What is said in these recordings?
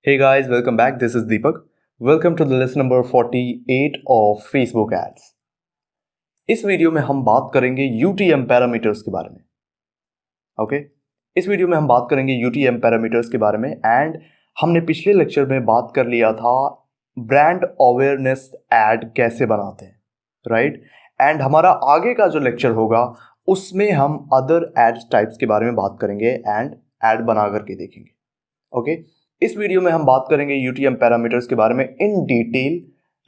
Hey guys, welcome back. This is Deepak. Welcome to the lesson number 48 of Facebook ads. इस video में हम बात करेंगे UTM parameters के बारे में. ओके इस वीडियो में हम बात करेंगे UTM पैरामीटर्स के बारे में एंड हमने पिछले लेक्चर में बात कर लिया था ब्रांड अवेयरनेस एड कैसे बनाते हैं, राइट? एंड हमारा आगे का जो लेक्चर होगा उसमें हम अदर एड्स टाइप्स के बारे में बात करेंगे एंड एड बना करके देखेंगे. ओके इस वीडियो में हम बात करेंगे UTM पैरामीटर्स के बारे में इन डिटेल,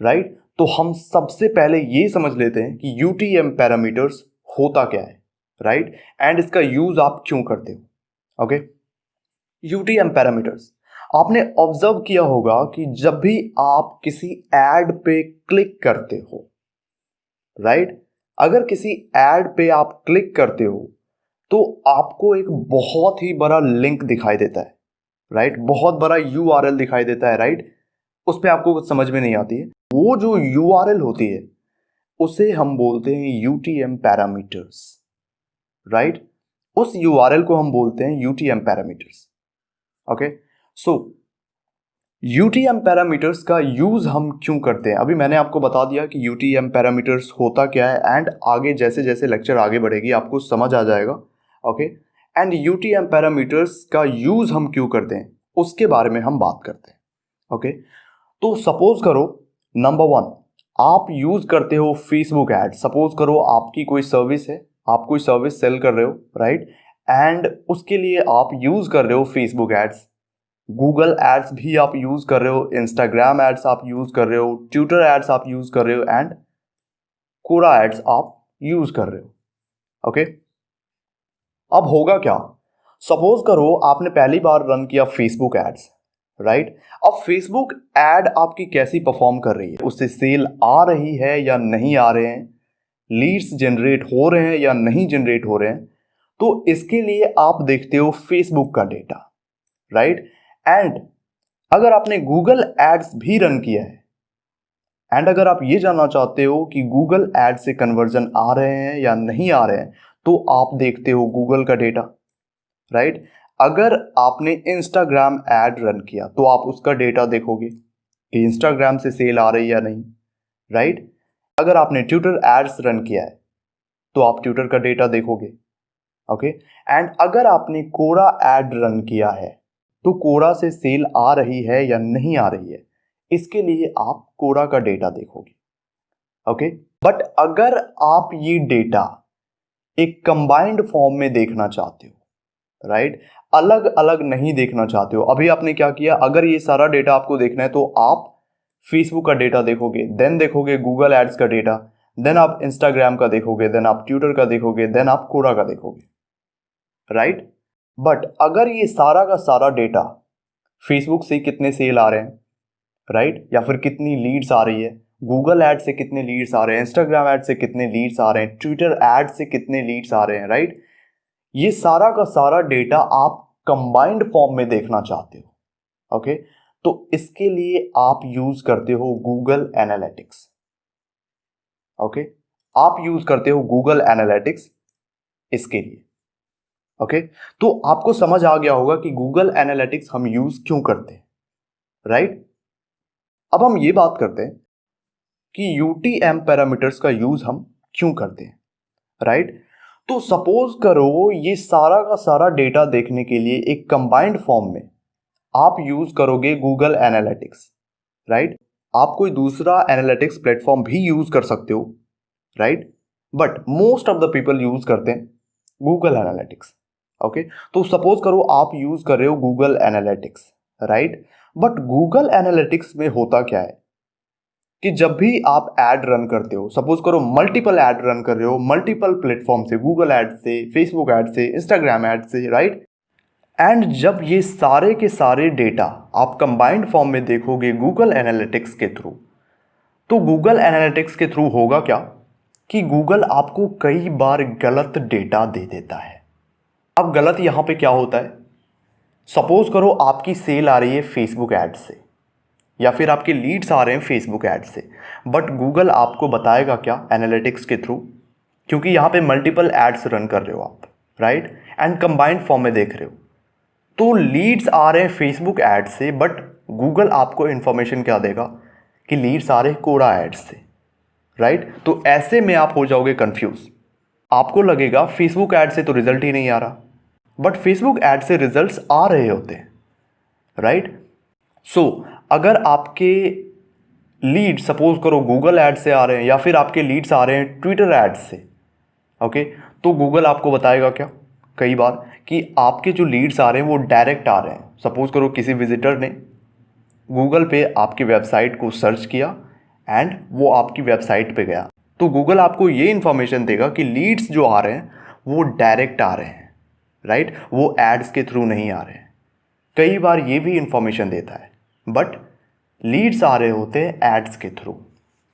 राइट? तो हम सबसे पहले ये समझ लेते हैं कि UTM पैरामीटर्स होता क्या है, राइट? एंड इसका यूज आप क्यों करते हो. ओके UTM पैरामीटर्स आपने ऑब्जर्व किया होगा कि जब भी आप किसी एड पे क्लिक करते हो, राइट? अगर किसी एड पे आप क्लिक करते हो तो आपको एक बहुत ही बड़ा लिंक दिखाई देता है, राइट? बहुत बड़ा URL दिखाई देता है, राइट? उस पर आपको कुछ समझ में नहीं आती है. वो जो URL होती है उसे हम बोलते हैं UTM पैरामीटर्स, राइट? उस URL को हम बोलते हैं UTM parameters. Okay so UTM parameters का यूज हम क्यों करते हैं अभी मैंने आपको बता दिया कि UTM पैरामीटर्स होता क्या है एंड आगे जैसे जैसे लेक्चर आगे बढ़ेगी आपको समझ आ जाएगा. ओके एंड UTM पैरामीटर्स का यूज हम क्यों करते हैं उसके बारे में हम बात करते हैं. ओके तो सपोज करो नंबर 1 आप यूज करते हो फेसबुक एड. सपोज करो आपकी कोई सर्विस है, आप कोई सर्विस सेल कर रहे हो, राइट? एंड उसके लिए आप यूज कर रहे हो फेसबुक एड्स, गूगल एड्स भी आप यूज कर रहे हो, इंस्टाग्राम एड्स आप यूज कर रहे हो, ट्विटर एड्स आप यूज कर रहे हो एंड कोरा एड्स आप यूज कर रहे हो. ओके अब होगा क्या, सपोज करो आपने पहली बार रन किया फेसबुक एड्स, राइट? अब फेसबुक एड आपकी कैसी परफॉर्म कर रही है, उससे सेल आ रही है या नहीं आ रहे हैं, लीड्स जनरेट हो रहे हैं या नहीं जनरेट हो रहे हैं, तो इसके लिए आप देखते हो फेसबुक का डेटा, राइट? एंड अगर आपने गूगल एड्स भी रन किया है एंड अगर आप ये जानना चाहते हो कि गूगल एड से कन्वर्जन आ रहे हैं या नहीं आ रहे हैं तो आप देखते हो गूगल का डेटा, राइट? अगर आपने इंस्टाग्राम एड रन किया तो आप उसका डेटा देखोगे कि इंस्टाग्राम से सेल आ रही है या नहीं, राइट? अगर आपने ट्विटर एड्स रन किया है तो आप ट्विटर का डेटा देखोगे. ओके एंड अगर आपने कोरा एड रन किया है तो कोरा से सेल आ रही है या नहीं आ रही है, इसके लिए आप कोरा का डेटा देखोगे. ओके बट अगर आप ये डेटा एक कंबाइंड फॉर्म में देखना चाहते हो, राइट? अलग अलग नहीं देखना चाहते हो, अभी आपने क्या किया, अगर ये सारा डेटा आपको देखना है तो आप फेसबुक का डेटा देखोगे, देन देखोगे गूगल एड्स का डेटा, देन आप इंस्टाग्राम का देखोगे, देन आप ट्विटर का देखोगे, देन आप कोरा का देखोगे, राइट? बट अगर ये सारा का सारा डेटा फेसबुक से कितने सेल आ रहे हैं, राइट? या फिर कितनी लीड्स आ रही है, गूगल एड से कितने लीड्स आ रहे हैं, इंस्टाग्राम एड से कितने लीड्स आ रहे हैं, ट्विटर एड से कितने लीड्स आ रहे हैं, राइट? ये सारा का सारा डेटा आप कंबाइंड फॉर्म में देखना चाहते हो. ओके तो इसके लिए आप यूज करते हो गूगल एनालिटिक्स. ओके आप यूज करते हो गूगल एनालिटिक्स इसके लिए. ओके तो आपको समझ आ गया होगा कि गूगल एनालिटिक्स हम यूज क्यों करते हैं, राइट? अब हम ये बात करते हैं कि UTM पैरामीटर्स का यूज हम क्यों करते हैं, राइट? तो सपोज करो ये सारा का सारा डेटा देखने के लिए एक कंबाइंड फॉर्म में आप यूज करोगे गूगल एनालिटिक्स, राइट? आप कोई दूसरा एनालिटिक्स प्लेटफॉर्म भी यूज कर सकते हो, right? But most of the people use करते हैं गूगल एनालिटिक्स. ओके तो सपोज करो आप यूज कर रहे हो Google analytics, right? But Google analytics में होता क्या है कि जब भी आप एड रन करते हो, सपोज करो मल्टीपल एड रन कर रहे हो मल्टीपल प्लेटफॉर्म से, गूगल एड से, फेसबुक एड से, इंस्टाग्राम एड से, राइट? एंड जब ये सारे के सारे डेटा आप कंबाइंड फॉर्म में देखोगे गूगल एनालिटिक्स के थ्रू, तो गूगल एनालिटिक्स के थ्रू होगा क्या कि गूगल आपको कई बार गलत डेटा दे देता है. अब गलत यहां पे क्या होता है, सपोज करो आपकी सेल आ रही है फेसबुक एड से या फिर आपके लीड्स आ रहे हैं फेसबुक एड से, बट गूगल आपको बताएगा क्या एनालिटिक्स के थ्रू, क्योंकि यहाँ पे मल्टीपल एड्स रन कर रहे हो आप, राइट? एंड कंबाइंड फॉर्म में देख रहे हो, तो लीड्स आ रहे हैं फेसबुक एड से बट गूगल आपको इन्फॉर्मेशन क्या देगा कि लीड्स आ रहे कोरा एड्स से, राइट। तो ऐसे में आप हो जाओगे कंफ्यूज। आपको लगेगा फेसबुक ऐड से तो रिजल्ट ही नहीं आ रहा, बट फेसबुक ऐड से रिजल्ट्स आ रहे होते हैं, राइट। सो अगर आपके लीड सपोज करो गूगल ऐड से आ रहे हैं या फिर आपके लीड्स आ रहे हैं ट्विटर ऐड से, ओके, तो गूगल आपको बताएगा क्या कई बार कि आपके जो लीड्स आ रहे हैं वो डायरेक्ट आ रहे हैं। सपोज करो किसी विजिटर ने गूगल पे आपकी वेबसाइट को सर्च किया एंड वो आपकी वेबसाइट पे गया, तो गूगल आपको ये इन्फॉर्मेशन देगा कि लीड्स जो आ रहे हैं वो डायरेक्ट आ रहे हैं, राइट, वो एड्स के थ्रू नहीं आ रहे हैं। कई बार ये भी इंफॉर्मेशन देता है, बट लीड्स आ रहे होते हैं एड्स के थ्रू,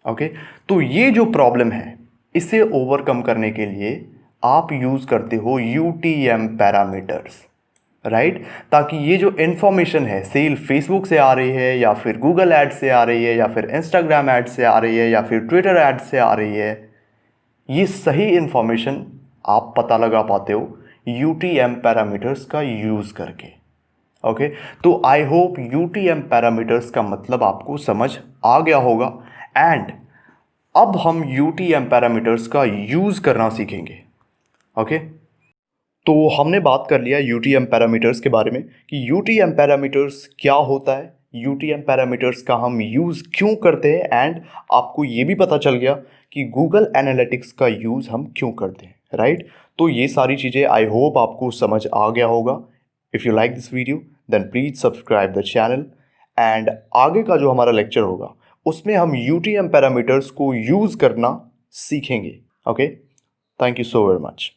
ओके। तो ये जो प्रॉब्लम है इसे ओवरकम करने के लिए आप यूज़ करते हो UTM पैरामीटर्स, राइट, ताकि ये जो इन्फॉर्मेशन है सेल फेसबुक से आ रही है या फिर गूगल ऐड से आ रही है या फिर इंस्टाग्राम ऐड से आ रही है या फिर ट्विटर ऐड से आ रही है, ये सही इन्फॉर्मेशन आप पता लगा पाते हो UTM पैरामीटर्स का यूज़ करके, ओके। तो आई होप UTM पैरामीटर्स का मतलब आपको समझ आ गया होगा एंड अब हम UTM पैरामीटर्स का यूज़ करना सीखेंगे, ओके। तो हमने बात कर लिया UTM पैरामीटर्स के बारे में कि UTM पैरामीटर्स क्या होता है, UTM पैरामीटर्स का हम यूज़ क्यों करते हैं एंड आपको ये भी पता चल गया कि गूगल एनालिटिक्स का यूज़ हम क्यों करते हैं, राइट। तो ये सारी चीज़ें आई होप आपको समझ आ गया होगा। If you like this video then please subscribe the channel and आगे का जो हमारा लेक्चर होगा उसमें हम UTM पैरामीटर्स को यूज़ करना सीखेंगे, okay. Thank you so very much.